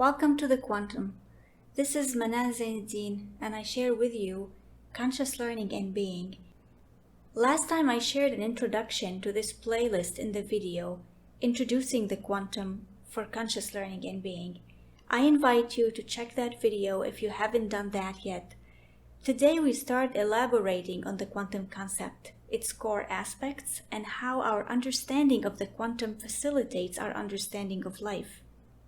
Welcome to the Quantum. This is Manal Zainuddin and I share with you conscious learning and being. Last time I shared an introduction to this playlist in the video, introducing the Quantum for conscious learning and being. I invite you to check that video if you haven't done that yet. Today we start elaborating on the quantum concept, its core aspects, and how our understanding of the quantum facilitates our understanding of life.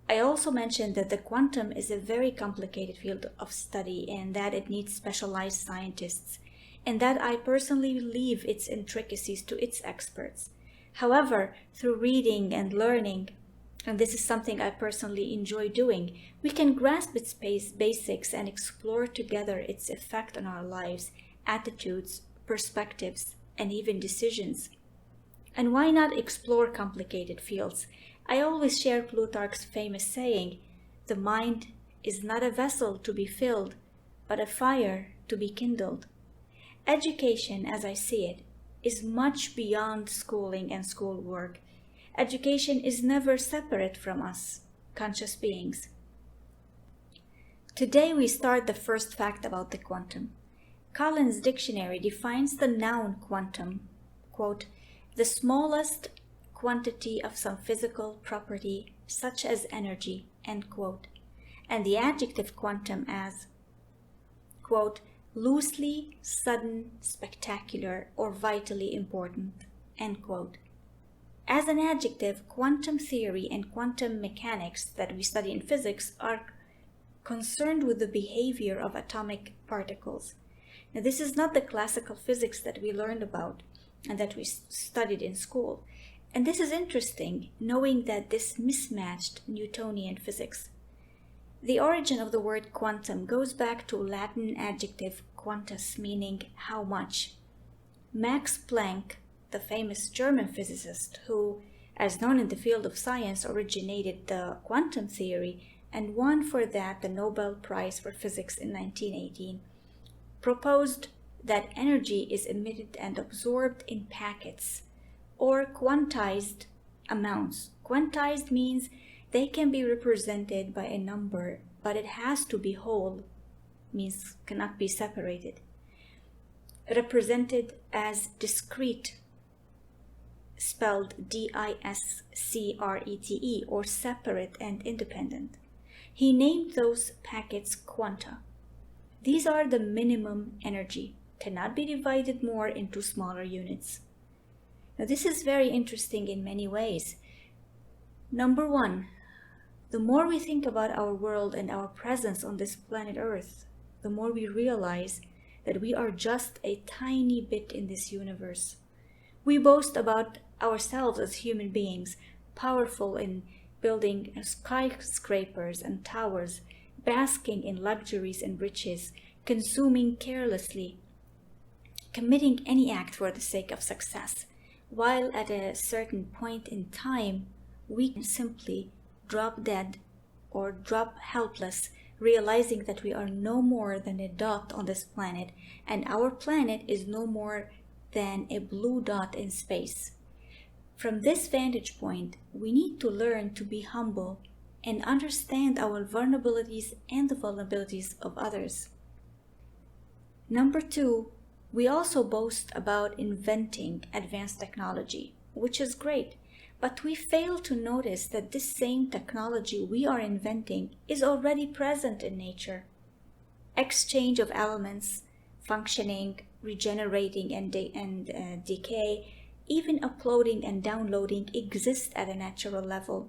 I also mentioned that the quantum is a very complicated field of study and that it needs specialized scientists, and that I personally leave its intricacies to its experts. However, through reading and learning, and this is something I personally enjoy doing, we can grasp its basics and explore together its effect on our lives, attitudes, perspectives, and even decisions. And why not explore complicated fields? I always share Plutarch's famous saying, "The mind is not a vessel to be filled, but a fire to be kindled." Education, as I see it, is much beyond schooling and schoolwork. Education is never separate from us, conscious beings. Today we start the first fact about the quantum. Collins' dictionary defines the noun quantum, quote, "the smallest quantity of some physical property such as energy," end quote, and the adjective quantum as, quote, "loosely, sudden, spectacular, or vitally important," end quote. As an adjective, quantum theory and quantum mechanics that we study in physics are concerned with the behavior of atomic particles. Now, this is not the classical physics that we learned about and that we studied in school. And this is interesting, knowing that this mismatched Newtonian physics. The origin of the word quantum goes back to Latin adjective quantus, meaning how much. Max Planck, the famous German physicist who, as known in the field of science, originated the quantum theory and won for that the Nobel Prize for Physics in 1918, proposed that energy is emitted and absorbed in packets or quantized amounts. Quantized means they can be represented by a number, but it has to be whole, means cannot be separated. Represented as discrete, spelled discrete, or separate and independent. He named those packets quanta. These are the minimum energy, cannot be divided more into smaller units. Now this is very interesting in many ways. Number one, the more we think about our world and our presence on this planet Earth, the more we realize that we are just a tiny bit in this universe. We boast about ourselves as human beings, powerful in building skyscrapers and towers, basking in luxuries and riches, consuming carelessly, committing any act for the sake of success, while at a certain point in time, we can simply drop dead or drop helpless, realizing that we are no more than a dot on this planet, and our planet is no more than a blue dot in space. From this vantage point, we need to learn to be humble and understand our vulnerabilities and the vulnerabilities of others. Number two, we also boast about inventing advanced technology, which is great, but we fail to notice that this same technology we are inventing is already present in nature. Exchange of elements, functioning, regenerating and decay, even uploading and downloading exist at a natural level.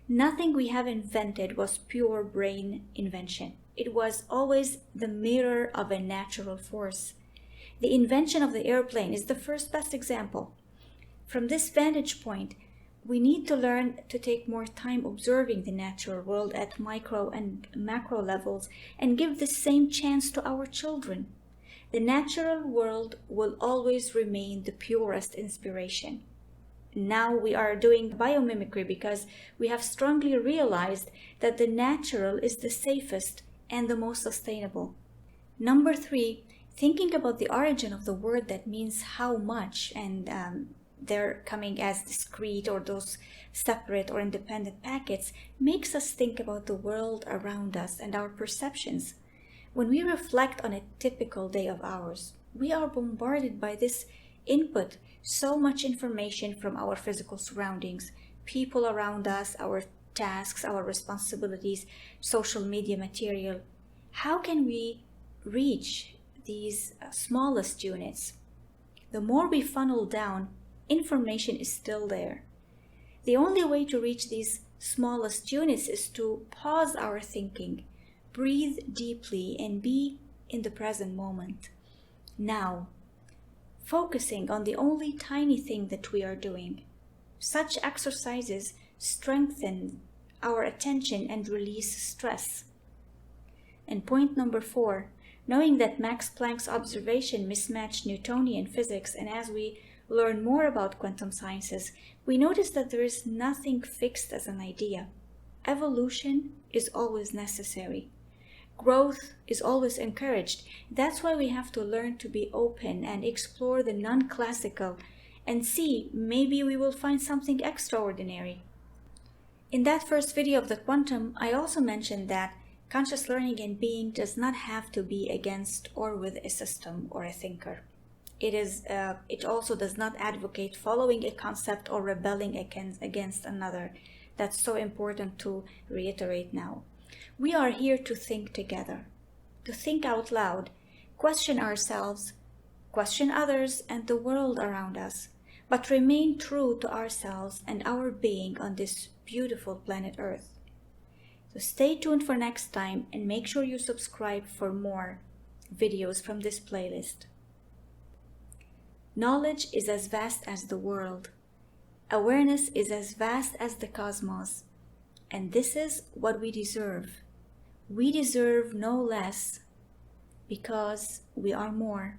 Nothing we have invented was pure brain invention. It was always the mirror of a natural force. The invention of the airplane is the first best example. From this vantage point, we need to learn to take more time observing the natural world at micro and macro levels and give the same chance to our children. The natural world will always remain the purest inspiration. Now we are doing biomimicry because we have strongly realized that the natural is the safest and the most sustainable. Number three, thinking about the origin of the word that means how much and they're coming as discrete or those separate or independent packets, makes us think about the world around us and our perceptions. When we reflect on a typical day of ours, we are bombarded by this input, so much information from our physical surroundings, people around us, our tasks, our responsibilities, social media material. How can we reach these smallest units? The more we funnel down, information is still there. The only way to reach these smallest units is to pause our thinking, breathe deeply, and be in the present moment. Now, focusing on the only tiny thing that we are doing. Such exercises strengthen our attention and release stress. And point number 4, knowing that Max Planck's observation mismatched Newtonian physics, and as we learn more about quantum sciences, we notice that there is nothing fixed as an idea. Evolution is always necessary. Growth is always encouraged. That's why we have to learn to be open and explore the non-classical and see, maybe we will find something extraordinary. In that first video of the quantum, I also mentioned that conscious learning and being does not have to be against or with a system or a thinker. It also does not advocate following a concept or rebelling against another. That's so important to reiterate now. We are here to think together, to think out loud, question ourselves, question others and the world around us, but remain true to ourselves and our being on this beautiful planet Earth. So stay tuned for next time and make sure you subscribe for more videos from this playlist. Knowledge is as vast as the world. Awareness is as vast as the cosmos. And this is what we deserve. We deserve no less because we are more.